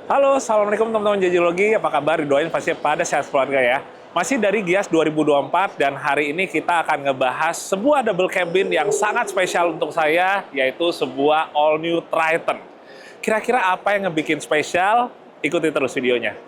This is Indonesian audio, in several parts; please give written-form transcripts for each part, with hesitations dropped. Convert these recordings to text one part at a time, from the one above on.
Halo, Assalamualaikum teman-teman Jajilogi. Apa kabar? Didoain pasti pada sehat keluarga ya. Masih dari Gias 2024 dan hari ini kita akan ngebahas sebuah double cabin yang sangat spesial untuk saya, yaitu sebuah all new Triton. Kira-kira apa yang ngebikin spesial? Ikuti terus videonya.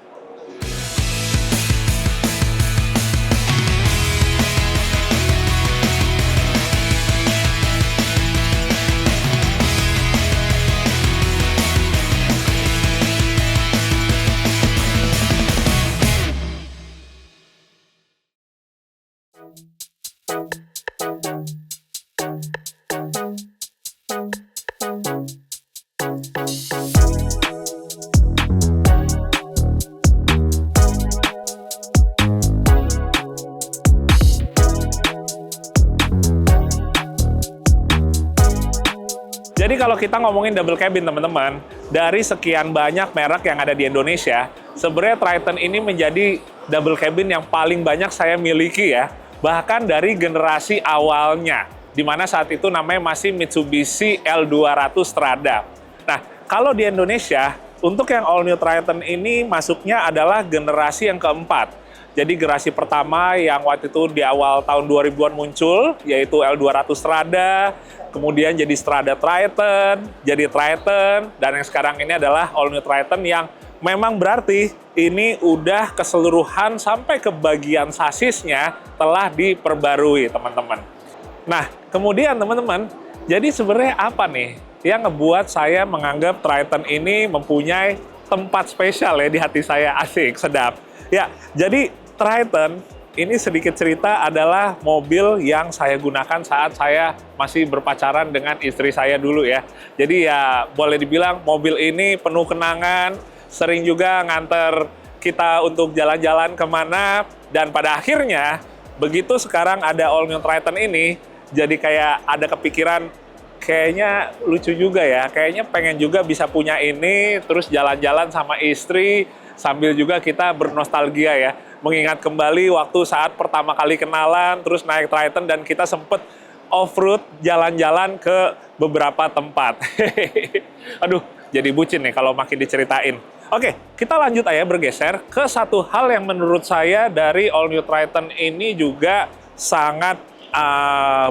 Jadi kalau kita ngomongin double cabin teman-teman, dari sekian banyak merek yang ada di Indonesia, sebenarnya Triton ini menjadi double cabin yang paling banyak saya miliki ya. Bahkan dari generasi awalnya, di mana saat itu namanya masih Mitsubishi L200 Strada. Nah, kalau di Indonesia, untuk yang all new Triton ini masuknya adalah generasi yang keempat. Jadi generasi pertama yang waktu itu di awal tahun 2000-an muncul, yaitu L200 Strada, kemudian jadi Strada Triton, jadi Triton, dan yang sekarang ini adalah all new Triton yang memang berarti ini udah keseluruhan sampai ke bagian sasisnya telah diperbarui, teman-teman. Nah, kemudian teman-teman, jadi sebenarnya apa nih yang ngebuat saya menganggap Triton ini mempunyai tempat spesial ya di hati saya? Asik, sedap. Ya, jadi Triton ini sedikit cerita adalah mobil yang saya gunakan saat saya masih berpacaran dengan istri saya dulu ya. Jadi ya boleh dibilang mobil ini penuh kenangan, sering juga nganter kita untuk jalan-jalan kemana, dan pada akhirnya begitu sekarang ada all new Triton ini, jadi kayak ada kepikiran, kayaknya lucu juga ya, kayaknya pengen juga bisa punya ini, terus jalan-jalan sama istri, sambil juga kita bernostalgia ya, mengingat kembali waktu saat pertama kali kenalan, terus naik Triton, dan kita sempet off-road, jalan-jalan ke beberapa tempat. Aduh, jadi bucin nih kalau makin diceritain. Oke, kita lanjut aja bergeser ke satu hal yang menurut saya dari all new Triton ini juga sangat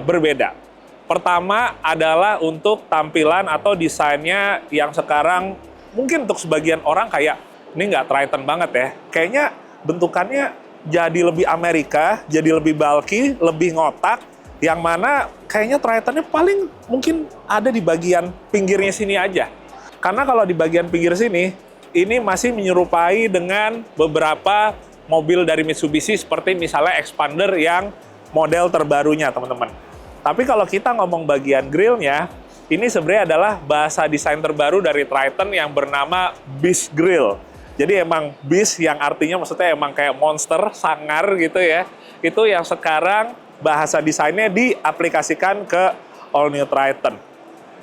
berbeda. Pertama adalah untuk tampilan atau desainnya yang sekarang mungkin untuk sebagian orang kayak, ini nggak Triton banget ya. Kayaknya bentukannya jadi lebih Amerika, jadi lebih bulky, lebih ngotak, yang mana kayaknya Tritonnya paling mungkin ada di bagian pinggirnya sini aja. Karena kalau di bagian pinggir sini, ini masih menyerupai dengan beberapa mobil dari Mitsubishi seperti misalnya Expander yang model terbarunya, teman-teman. Tapi kalau kita ngomong bagian grillnya, ini sebenarnya adalah bahasa desain terbaru dari Triton yang bernama Beast Grill. Jadi emang beast yang artinya maksudnya emang kayak monster, sangar gitu ya. Itu yang sekarang bahasa desainnya diaplikasikan ke all new Triton.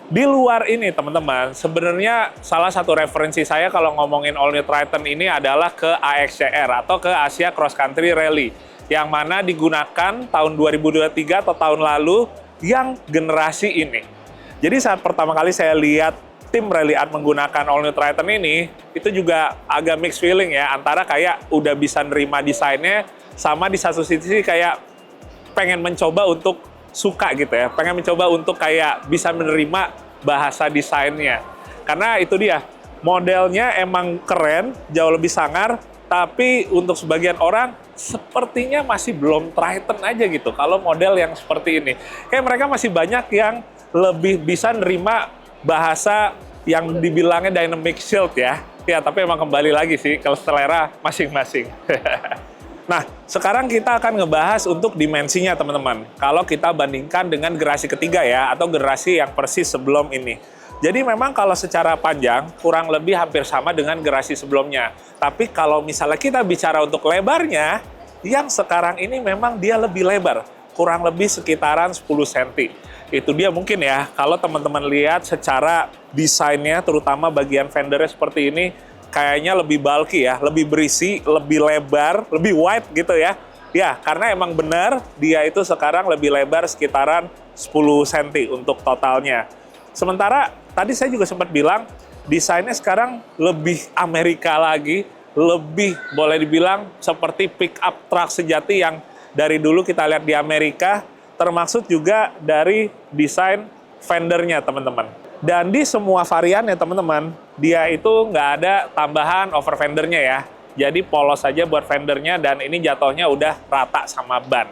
Di luar ini teman-teman, sebenarnya salah satu referensi saya kalau ngomongin all new Triton ini adalah ke AXCR atau ke Asia Cross Country Rally, yang mana digunakan tahun 2023 atau tahun lalu yang generasi ini. Jadi saat pertama kali saya lihat tim Rally Art menggunakan all new Triton ini, itu juga agak mixed feeling ya, antara kayak udah bisa nerima desainnya, sama di satu sisi kayak pengen mencoba untuk suka gitu ya, pengen mencoba untuk kayak bisa menerima bahasa desainnya. Karena itu dia, modelnya emang keren, jauh lebih sangar, tapi untuk sebagian orang sepertinya masih belum Triton aja gitu kalau model yang seperti ini. Kayak mereka masih banyak yang lebih bisa nerima bahasa yang dibilangnya dynamic shield ya. Ya, tapi emang kembali lagi sih ke selera masing-masing. Nah, sekarang kita akan ngebahas untuk dimensinya, teman-teman. Kalau kita bandingkan dengan generasi ketiga ya, atau generasi yang persis sebelum ini. Jadi memang kalau secara panjang, kurang lebih hampir sama dengan generasi sebelumnya. Tapi kalau misalnya kita bicara untuk lebarnya, yang sekarang ini memang dia lebih lebar. Kurang lebih sekitaran 10 cm. Itu dia mungkin ya, kalau teman-teman lihat secara desainnya, terutama bagian fendernya seperti ini, kayaknya lebih bulky ya, lebih berisi, lebih lebar, lebih wide gitu ya. Ya, karena emang benar dia itu sekarang lebih lebar sekitaran 10 cm untuk totalnya. Sementara tadi saya juga sempat bilang, desainnya sekarang lebih Amerika lagi, lebih boleh dibilang seperti pick up truck sejati yang dari dulu kita lihat di Amerika, termasuk juga dari desain fendernya teman-teman. Dan di semua variannya teman-teman, dia itu nggak ada tambahan over fendernya ya. Jadi polos saja buat fendernya dan ini jatuhnya udah rata sama ban.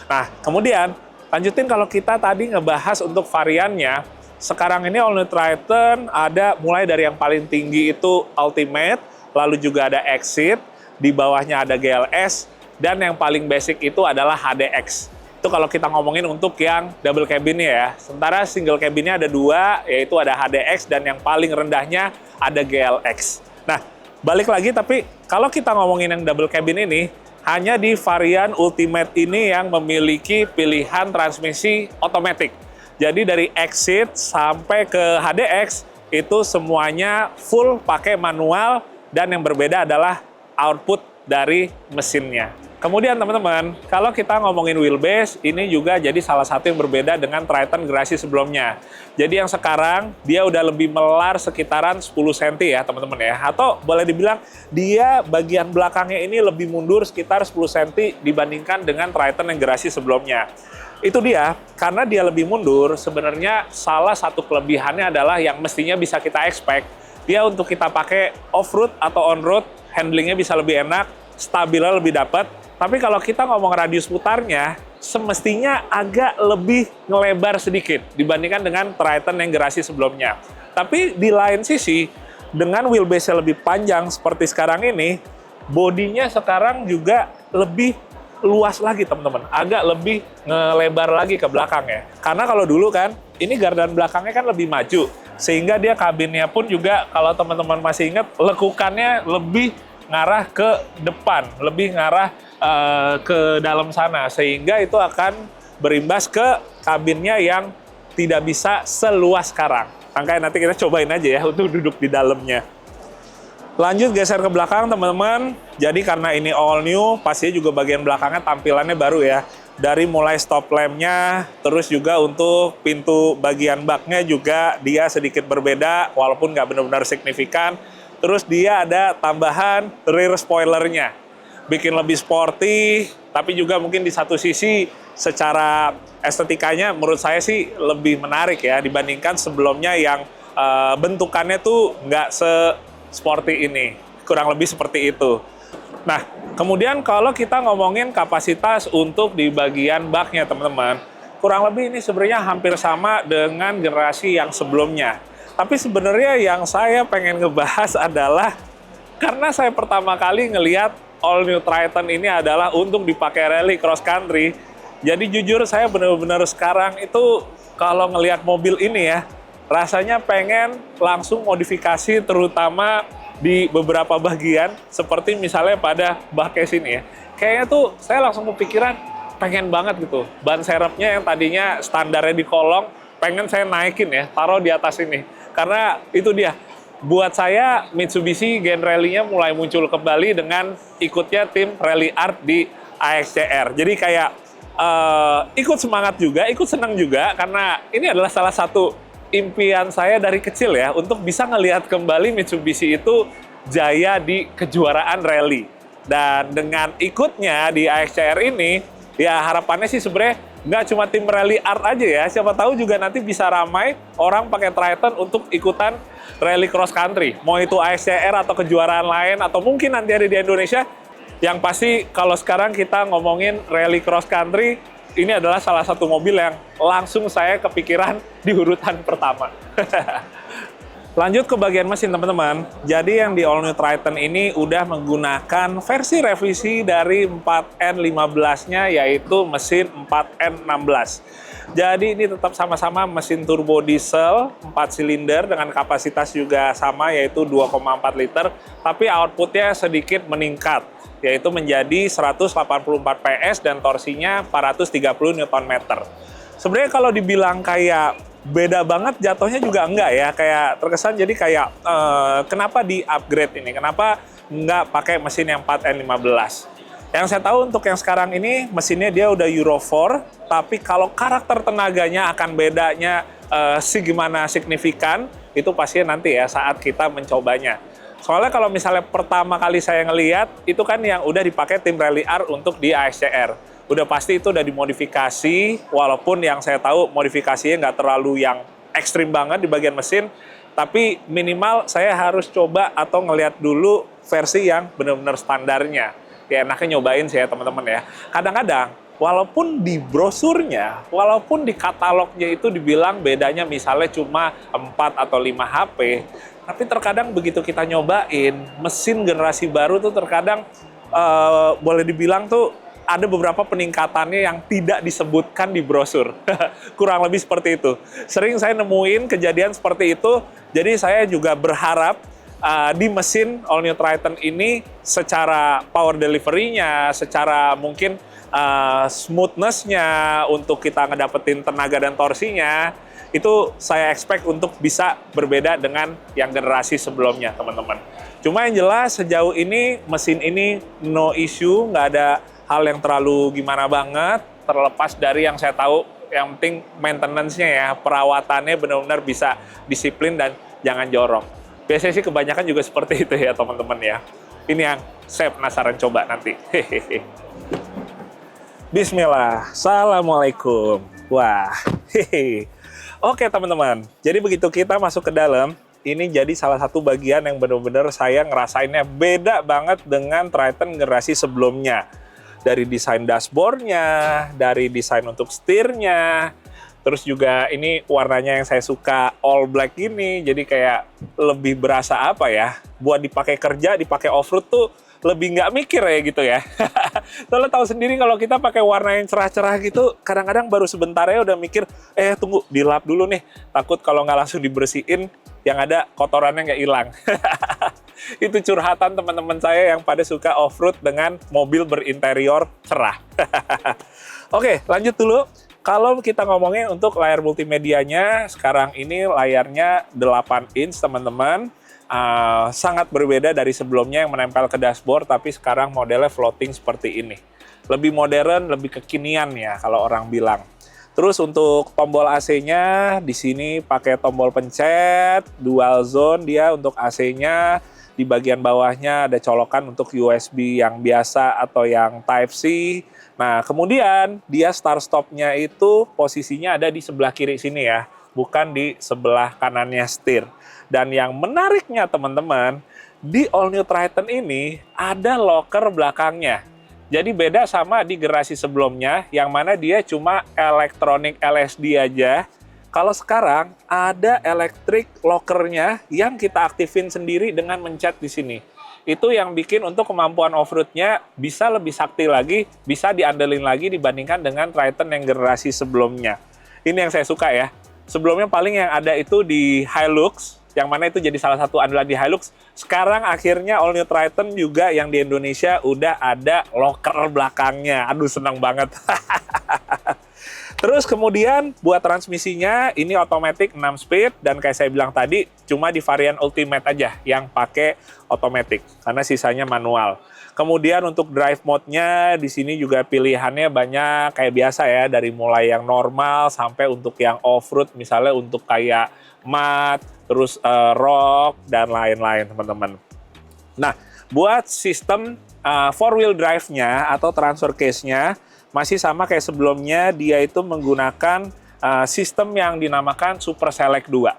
Nah, kemudian lanjutin kalau kita tadi ngebahas untuk variannya, sekarang ini All New Triton ada mulai dari yang paling tinggi itu Ultimate, lalu juga ada Exit, di bawahnya ada GLS, dan yang paling basic itu adalah HDX. Itu kalau kita ngomongin untuk yang double cabinnya ya. Sementara single cabinnya ada dua, yaitu ada HDX dan yang paling rendahnya ada GLX. Nah, balik lagi tapi kalau kita ngomongin yang double cabin ini, hanya di varian Ultimate ini yang memiliki pilihan transmisi otomatis. Jadi dari Exit sampai ke HDX itu semuanya full pakai manual dan yang berbeda adalah output dari mesinnya. Kemudian teman-teman, kalau kita ngomongin wheelbase, ini juga jadi salah satu yang berbeda dengan Triton generasi sebelumnya. Jadi yang sekarang, dia udah lebih melar sekitaran 10 cm ya teman-teman ya. Atau boleh dibilang, dia bagian belakangnya ini lebih mundur sekitar 10 cm dibandingkan dengan Triton yang generasi sebelumnya. Itu dia, karena dia lebih mundur, sebenarnya salah satu kelebihannya adalah yang mestinya bisa kita expect, dia untuk kita pakai off-road atau on-road, handlingnya bisa lebih enak, stabilnya lebih dapat. Tapi kalau kita ngomong radius putarnya, semestinya agak lebih ngelebar sedikit dibandingkan dengan Triton yang generasi sebelumnya. Tapi di lain sisi, dengan wheelbase-nya lebih panjang seperti sekarang ini, bodinya sekarang juga lebih luas lagi teman-teman. Agak lebih ngelebar lagi ke belakang ya. Karena kalau dulu kan, ini gardan belakangnya kan lebih maju. Sehingga dia kabinnya pun juga, kalau teman-teman masih ingat, lekukannya lebih ngarah ke depan, lebih ngarah ke dalam sana, sehingga itu akan berimbas ke kabinnya yang tidak bisa seluas sekarang. Makanya nanti kita cobain aja ya untuk duduk di dalamnya. Lanjut geser ke belakang teman-teman. Jadi karena ini all new, pastinya juga bagian belakangnya tampilannya baru ya. Dari mulai stop lamp-nya, terus juga untuk pintu bagian baknya juga dia sedikit berbeda, walaupun nggak benar-benar signifikan. Terus dia ada tambahan rear spoilernya. Bikin lebih sporty, tapi juga mungkin di satu sisi secara estetikanya menurut saya sih lebih menarik ya dibandingkan sebelumnya yang bentukannya tuh nggak se-sporty ini. Kurang lebih seperti itu. Nah, kemudian kalau kita ngomongin kapasitas untuk di bagian baknya teman-teman, kurang lebih ini sebenarnya hampir sama dengan generasi yang sebelumnya. Tapi sebenarnya yang saya pengen ngebahas adalah karena saya pertama kali ngelihat All New Triton ini adalah untuk dipakai rally cross country. Jadi jujur saya benar-benar sekarang itu kalau ngelihat mobil ini ya, rasanya pengen langsung modifikasi terutama di beberapa bagian seperti misalnya pada bak case ini ya. Kayaknya tuh saya langsung kepikiran pengen banget gitu. Ban serepnya yang tadinya standarnya di kolong, pengen saya naikin ya, taruh di atas ini. Karena itu dia. Buat saya, Mitsubishi Gen Rally-nya mulai muncul kembali dengan ikutnya tim Rally Art di AXCR. Jadi kayak ikut semangat juga, ikut senang juga, karena ini adalah salah satu impian saya dari kecil ya, untuk bisa ngelihat kembali Mitsubishi itu jaya di kejuaraan rally. Dan dengan ikutnya di AXCR ini, ya harapannya sih sebenarnya nggak cuma tim Rally Art aja ya, siapa tahu juga nanti bisa ramai orang pakai Triton untuk ikutan rally cross country. Mau itu AXCR atau kejuaraan lain, atau mungkin nanti ada di Indonesia. Yang pasti kalau sekarang kita ngomongin rally cross country, ini adalah salah satu mobil yang langsung saya kepikiran di urutan pertama. Lanjut ke bagian mesin teman-teman. Jadi yang di All New Triton ini udah menggunakan versi revisi dari 4N15-nya, yaitu mesin 4N16. Jadi ini tetap sama-sama mesin turbo diesel 4 silinder dengan kapasitas juga sama, yaitu 2,4 liter, tapi outputnya sedikit meningkat, yaitu menjadi 184 PS dan torsinya 430 Nm. Sebenarnya kalau dibilang kayak beda banget jatuhnya juga enggak ya, kayak terkesan jadi kayak kenapa di upgrade ini, kenapa enggak pakai mesin yang 4N15. Yang saya tahu untuk yang sekarang ini mesinnya dia udah Euro 4, tapi kalau karakter tenaganya akan bedanya gimana signifikan, itu pasti nanti ya saat kita mencobanya. Soalnya kalau misalnya pertama kali saya ngelihat, itu kan yang udah dipakai tim Rally R untuk di ASCR. Udah pasti itu udah dimodifikasi, walaupun yang saya tahu modifikasinya nggak terlalu yang ekstrim banget di bagian mesin, tapi minimal saya harus coba atau ngelihat dulu versi yang benar-benar standarnya. Ya enaknya nyobain sih ya teman-teman ya. Kadang-kadang, walaupun di brosurnya, walaupun di katalognya itu dibilang bedanya misalnya cuma 4 atau 5 HP, tapi terkadang begitu kita nyobain, mesin generasi baru tuh terkadang boleh dibilang tuh ada beberapa peningkatannya yang tidak disebutkan di brosur. Kurang lebih seperti itu. Sering saya nemuin kejadian seperti itu, jadi saya juga berharap di mesin All New Triton ini secara power delivery-nya, secara mungkin smoothness-nya untuk kita ngedapetin tenaga dan torsinya, itu saya expect untuk bisa berbeda dengan yang generasi sebelumnya, teman-teman. Cuma yang jelas sejauh ini mesin ini no issue, nggak ada hal yang terlalu gimana banget, terlepas dari yang saya tahu, yang penting maintenance-nya ya, perawatannya benar-benar bisa disiplin dan jangan jorok. Biasanya sih kebanyakan juga seperti itu ya teman-teman ya. Ini yang saya penasaran coba nanti. Bismillah, Assalamualaikum. Wah, Oke teman-teman, jadi begitu kita masuk ke dalam, ini jadi salah satu bagian yang benar-benar saya ngerasainnya beda banget dengan Triton generasi sebelumnya. Dari desain dashboard-nya, dari desain untuk setirnya, terus juga ini warnanya yang saya suka all black ini, jadi kayak lebih berasa apa ya, buat dipakai kerja, dipakai off-road tuh lebih nggak mikir ya gitu ya. Soalnya tahu sendiri kalau kita pakai warna yang cerah-cerah gitu, kadang-kadang baru sebentar ya udah mikir, tunggu, dilap dulu nih, takut kalau nggak langsung dibersihin, yang ada kotorannya nggak hilang. Itu curhatan teman-teman saya yang pada suka off-road dengan mobil berinterior cerah. Oke, lanjut dulu. Kalau kita ngomongin untuk layar multimedianya, sekarang ini layarnya 8 inch teman-teman. Sangat berbeda dari sebelumnya yang menempel ke dashboard, tapi sekarang modelnya floating seperti ini. Lebih modern, lebih kekinian ya kalau orang bilang. Terus untuk tombol AC-nya, di sini pakai tombol pencet, dual zone dia untuk AC-nya. Di bagian bawahnya ada colokan untuk USB yang biasa atau yang Type-C. Nah, kemudian dia start-stop-nya itu posisinya ada di sebelah kiri sini ya, bukan di sebelah kanannya setir. Dan yang menariknya teman-teman, di All New Triton ini ada locker belakangnya. Jadi beda sama di generasi sebelumnya, yang mana dia cuma elektronik LSD aja. Kalau sekarang ada electric lockernya yang kita aktifin sendiri dengan mencet di sini. Itu yang bikin untuk kemampuan off-road-nya bisa lebih sakti lagi, bisa diandelin lagi dibandingkan dengan Triton yang generasi sebelumnya. Ini yang saya suka ya. Sebelumnya paling yang ada itu di Hilux, yang mana itu jadi salah satu andalan di Hilux. Sekarang akhirnya All New Triton juga yang di Indonesia udah ada locker belakangnya. Aduh, senang banget. Terus kemudian buat transmisinya ini otomatis 6 speed dan kayak saya bilang tadi cuma di varian Ultimate aja yang pakai otomatis karena sisanya manual. Kemudian untuk drive mode-nya di sini juga pilihannya banyak kayak biasa ya, dari mulai yang normal sampai untuk yang off-road, misalnya untuk kayak mud, terus rock dan lain-lain teman-teman. Nah, buat sistem 4-wheel drive-nya atau transfer case-nya masih sama kayak sebelumnya, dia itu menggunakan sistem yang dinamakan Super Select 2.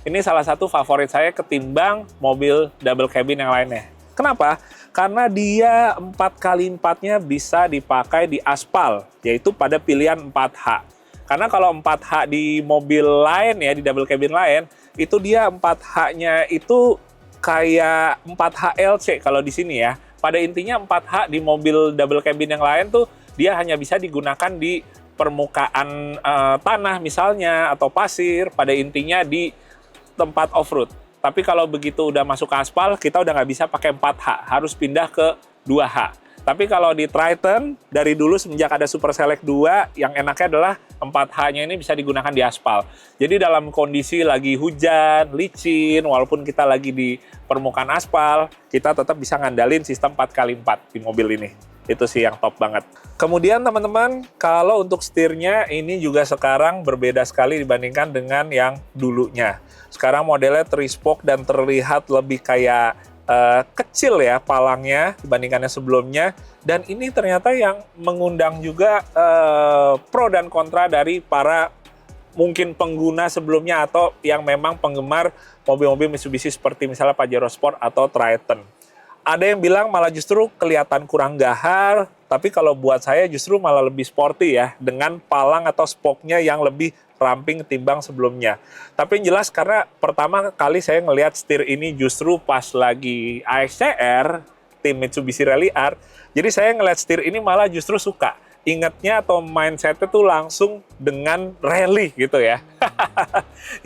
Ini salah satu favorit saya ketimbang mobil double cabin yang lainnya. Kenapa? Karena dia 4x4-nya bisa dipakai di aspal, yaitu pada pilihan 4H. Karena kalau 4H di mobil lain ya, di double cabin lain, itu dia 4H-nya itu kayak 4HLC kalau di sini ya. Pada intinya 4H di mobil double cabin yang lain tuh dia hanya bisa digunakan di permukaan tanah misalnya atau pasir, pada intinya di tempat off-road. Tapi kalau begitu udah masuk ke aspal, kita udah nggak bisa pakai 4H, harus pindah ke 2H. Tapi kalau di Triton, dari dulu semenjak ada Super Select 2, yang enaknya adalah 4H-nya ini bisa digunakan di aspal. Jadi dalam kondisi lagi hujan, licin, walaupun kita lagi di permukaan aspal, kita tetap bisa ngandalin sistem 4x4 di mobil ini. Itu sih yang top banget. Kemudian teman-teman, kalau untuk setirnya ini juga sekarang berbeda sekali dibandingkan dengan yang dulunya. Sekarang modelnya 3-spoke dan terlihat lebih kayak kecil ya palangnya dibandingkan yang sebelumnya. Dan ini ternyata yang mengundang juga pro dan kontra dari para mungkin pengguna sebelumnya atau yang memang penggemar mobil-mobil Mitsubishi seperti misalnya Pajero Sport atau Triton. Ada yang bilang malah justru kelihatan kurang gahar, tapi kalau buat saya justru malah lebih sporty ya, dengan palang atau spoke-nya yang lebih ramping ketimbang sebelumnya. Tapi yang jelas karena pertama kali saya ngelihat setir ini justru pas lagi AXCR, tim Mitsubishi Rally R, jadi saya ngelihat setir ini malah justru suka. Ingatnya atau mindset-nya tuh langsung dengan rally gitu ya.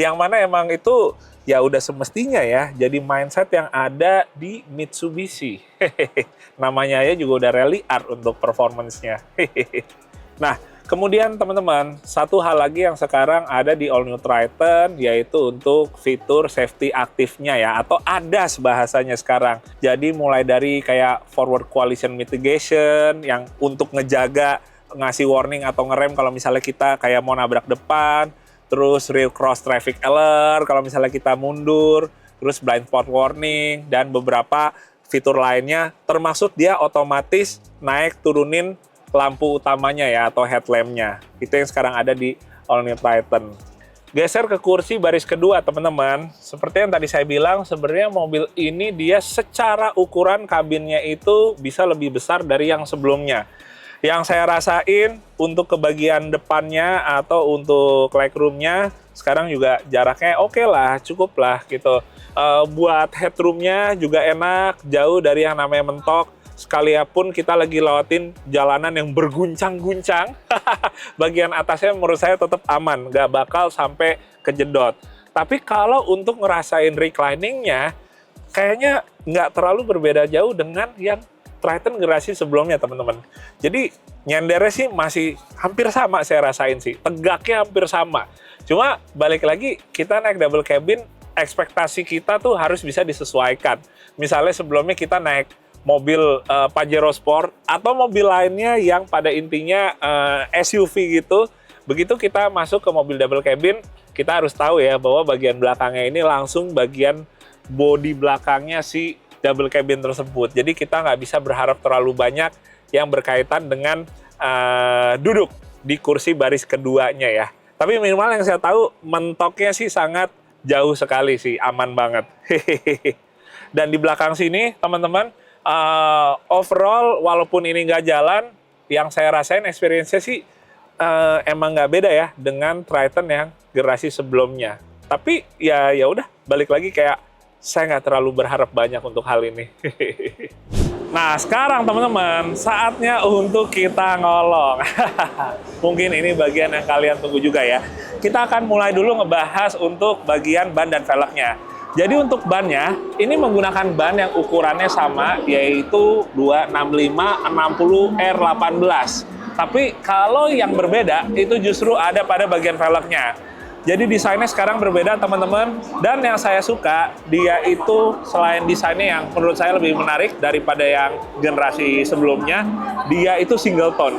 Yang mana emang itu ya udah semestinya ya jadi mindset yang ada di Mitsubishi. Namanya aja juga udah rally art untuk performance-nya. Nah, kemudian teman-teman, satu hal lagi yang sekarang ada di All New Triton yaitu untuk fitur safety aktifnya ya, atau ADAS bahasanya sekarang. Jadi mulai dari kayak forward collision mitigation yang untuk ngejaga, ngasih warning atau ngerem kalau misalnya kita kayak mau nabrak depan, terus rear cross traffic alert kalau misalnya kita mundur, terus blind spot warning, dan beberapa fitur lainnya, termasuk dia otomatis naik turunin lampu utamanya ya, atau headlamp-nya. Itu yang sekarang ada di All New Triton. Geser ke kursi baris kedua, teman-teman. Seperti yang tadi saya bilang, sebenarnya mobil ini dia secara ukuran kabinnya itu bisa lebih besar dari yang sebelumnya. Yang saya rasain untuk ke bagian depannya atau untuk legroom-nya, sekarang juga jaraknya oke lah, cukup lah gitu. Buat headroom-nya juga enak, jauh dari yang namanya mentok. Sekalipun kita lagi lewatin jalanan yang berguncang-guncang, bagian atasnya menurut saya tetap aman, nggak bakal sampai kejedot. Tapi kalau untuk ngerasain reclining-nya, kayaknya nggak terlalu berbeda jauh dengan yang Triton generasi sebelumnya, teman-teman. Jadi nyendernya sih masih hampir sama saya rasain sih, tegaknya hampir sama. Cuma balik lagi, kita naik double cabin, ekspektasi kita tuh harus bisa disesuaikan. Misalnya sebelumnya kita naik mobil Pajero Sport atau mobil lainnya yang pada intinya SUV gitu. Begitu kita masuk ke mobil double cabin, kita harus tahu ya bahwa bagian belakangnya ini langsung bagian bodi belakangnya si double cabin tersebut. Jadi kita nggak bisa berharap terlalu banyak yang berkaitan dengan duduk di kursi baris keduanya ya. Tapi minimal yang saya tahu mentoknya sih sangat jauh sekali sih, aman banget. Dan di belakang sini teman-teman, overall walaupun ini nggak jalan, yang saya rasain experience-nya sih emang nggak beda ya dengan Triton yang generasi sebelumnya. Tapi ya udah, balik lagi kayak saya nggak terlalu berharap banyak untuk hal ini. Nah sekarang teman-teman, saatnya untuk kita ngolong. Mungkin ini bagian yang kalian tunggu juga ya. Kita akan mulai dulu ngebahas untuk bagian ban dan velgnya. Jadi untuk bannya, ini menggunakan ban yang ukurannya sama, yaitu 265/60 R18. Tapi kalau yang berbeda, itu justru ada pada bagian velgnya. Jadi desainnya sekarang berbeda teman-teman, dan yang saya suka, dia itu selain desainnya yang menurut saya lebih menarik daripada yang generasi sebelumnya, dia itu single tone.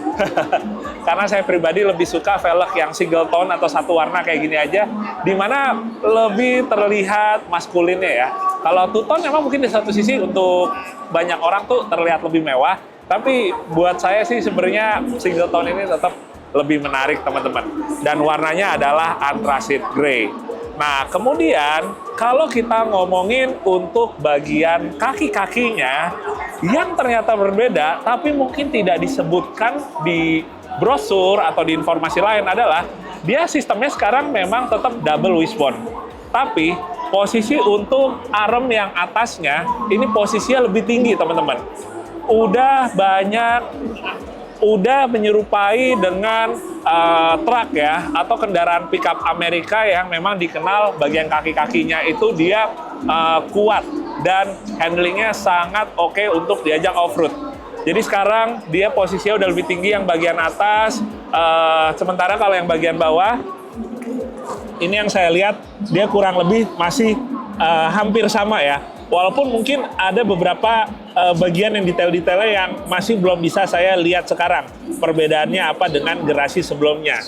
Karena saya pribadi lebih suka velg yang single tone atau satu warna kayak gini aja, dimana lebih terlihat maskulinnya ya. Kalau two tone memang mungkin di satu sisi untuk banyak orang tuh terlihat lebih mewah, tapi buat saya sih sebenarnya single tone ini tetap lebih menarik teman-teman. Dan warnanya adalah anthracite gray. Nah, kemudian kalau kita ngomongin untuk bagian kaki-kakinya yang ternyata berbeda, tapi mungkin tidak disebutkan di brosur atau di informasi lain adalah dia sistemnya sekarang memang tetap double wishbone. Tapi posisi untuk arm yang atasnya ini posisinya lebih tinggi teman-teman. Udah menyerupai dengan truk ya, atau kendaraan pickup Amerika yang memang dikenal bagian kaki-kakinya itu dia kuat dan handlingnya sangat oke untuk diajak off-road. Jadi sekarang dia posisinya udah lebih tinggi yang bagian atas, sementara kalau yang bagian bawah, ini yang saya lihat dia kurang lebih masih hampir sama ya. Walaupun mungkin ada beberapa bagian yang detail-detailnya yang masih belum bisa saya lihat sekarang. Perbedaannya apa dengan generasi sebelumnya.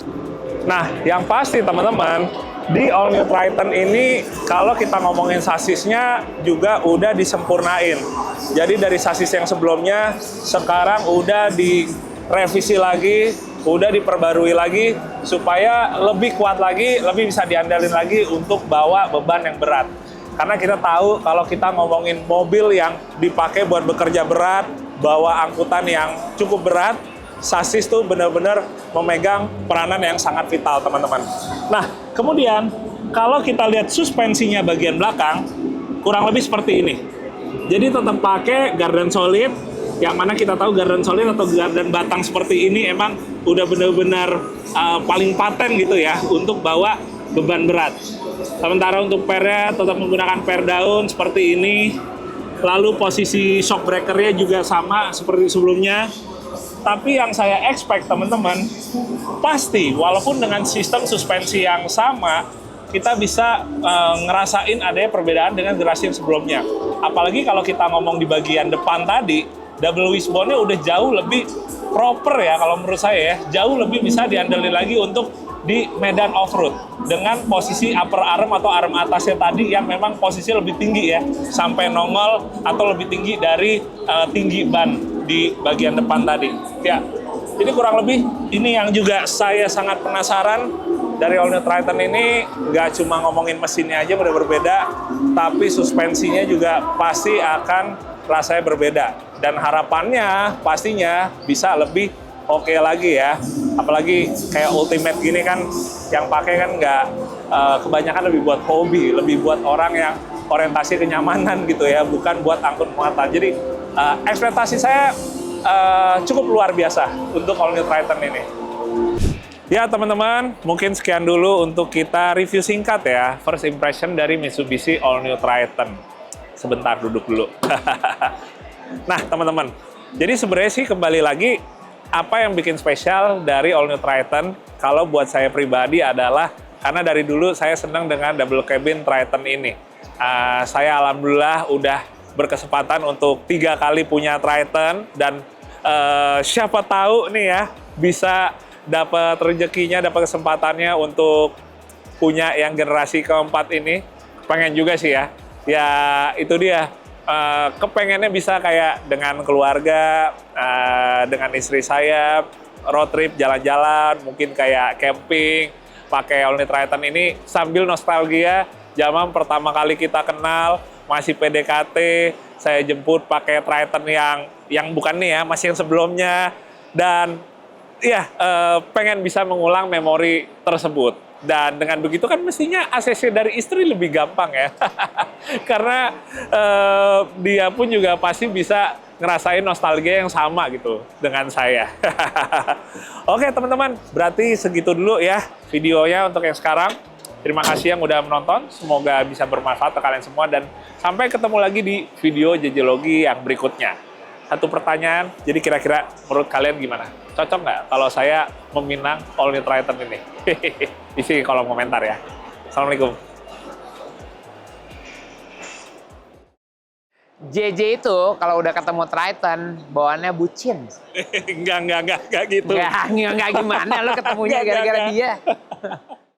Nah, yang pasti teman-teman, di All New Triton ini kalau kita ngomongin sasisnya juga udah disempurnain. Jadi dari sasis yang sebelumnya sekarang udah direvisi lagi, udah diperbarui lagi supaya lebih kuat lagi, lebih bisa diandalin lagi untuk bawa beban yang berat. Karena kita tahu kalau kita ngomongin mobil yang dipakai buat bekerja berat, bawa angkutan yang cukup berat, sasis tuh benar-benar memegang peranan yang sangat vital, teman-teman. Nah, kemudian kalau kita lihat suspensinya bagian belakang, kurang lebih seperti ini. Jadi tetap pakai gardan solid, yang mana kita tahu gardan solid atau gardan batang seperti ini emang udah benar-benar paling paten gitu ya untuk bawa beban berat. Sementara untuk pernya tetap menggunakan per daun seperti ini. Lalu posisi shock breaker-nya juga sama seperti sebelumnya. Tapi yang saya expect teman-teman, pasti walaupun dengan sistem suspensi yang sama, kita bisa ngerasain adanya perbedaan dengan generasi yang sebelumnya. Apalagi kalau kita ngomong di bagian depan tadi, double wishbone-nya udah jauh lebih proper ya kalau menurut saya ya. Jauh lebih bisa diandelin lagi untuk di medan off-road. Dengan posisi upper arm atau arm atasnya tadi yang memang posisi lebih tinggi ya. Sampai nongol atau lebih tinggi dari tinggi ban di bagian depan tadi. Ya, jadi kurang lebih ini yang juga saya sangat penasaran dari All New Triton ini. Nggak cuma ngomongin mesinnya aja udah berbeda, tapi suspensinya juga pasti akan rasanya berbeda. Dan harapannya pastinya bisa lebih oke lagi ya. Apalagi kayak Ultimate gini kan, yang pakai kan nggak kebanyakan lebih buat hobi, lebih buat orang yang orientasi kenyamanan gitu ya, bukan buat angkut muatan. Jadi ekspektasi saya cukup luar biasa untuk All New Triton ini. Ya teman-teman, mungkin sekian dulu untuk kita review singkat ya, first impression dari Mitsubishi All New Triton. Sebentar, duduk dulu. Nah teman-teman, jadi sebenarnya sih kembali lagi, apa yang bikin spesial dari All New Triton, kalau buat saya pribadi adalah, karena dari dulu saya senang dengan double cabin Triton ini. Saya alhamdulillah udah berkesempatan untuk 3 kali punya Triton, dan siapa tahu nih ya bisa dapat rezekinya, dapat kesempatannya untuk punya yang generasi keempat ini. Pengen juga sih ya. Ya itu dia, kepengennya bisa kayak dengan keluarga, dengan istri saya road trip jalan-jalan, mungkin kayak camping pakai All New Triton ini sambil nostalgia zaman pertama kali kita kenal, masih PDKT, saya jemput pakai Triton yang bukan nih ya, masih yang sebelumnya. Dan ya pengen bisa mengulang memori tersebut. Dan dengan begitu kan mestinya ACC dari istri lebih gampang ya. Karena dia pun juga pasti bisa ngerasain nostalgia yang sama gitu dengan saya. Oke teman-teman, berarti segitu dulu ya videonya untuk yang sekarang. Terima kasih yang udah menonton, semoga bisa bermanfaat ke kalian semua, dan sampai ketemu lagi di video JJ-Logi yang berikutnya. Satu pertanyaan, jadi kira-kira menurut kalian gimana? Cocok nggak kalau saya meminang All New Triton ini? Isi kolom komentar ya. Assalamualaikum. JJ itu kalau udah ketemu Triton, bawaannya bucin. Enggak gitu. Enggak gimana lu ketemunya gara-gara dia.